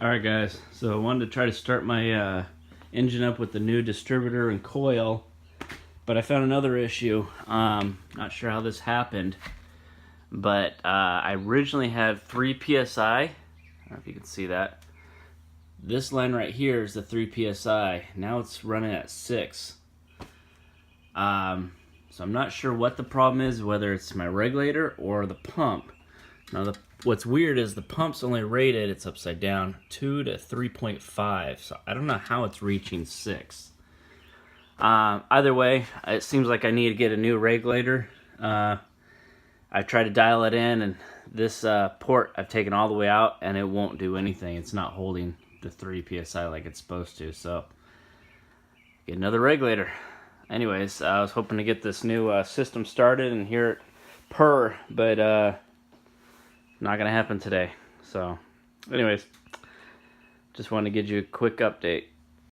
Alright guys, so I wanted to try to start my engine up with the new distributor and coil, but I found another issue. Not sure how this happened, but I originally had 3 psi. I don't know if you can see that. This line right here is the 3 psi. Now it's running at 6. So I'm not sure what the problem is, whether it's my regulator or the pump. Now what's weird is the pump's only rated, it's upside down, 2 to 3.5. So I don't know how it's reaching 6. Either way, it seems like I need to get a new regulator. I tried to dial it in, and this port I've taken all the way out, and it won't do anything. It's not holding the 3 psi like it's supposed to. So get another regulator. Anyways, I was hoping to get this new system started and hear it purr, but not gonna happen today. So anyways, just wanted to give you a quick update.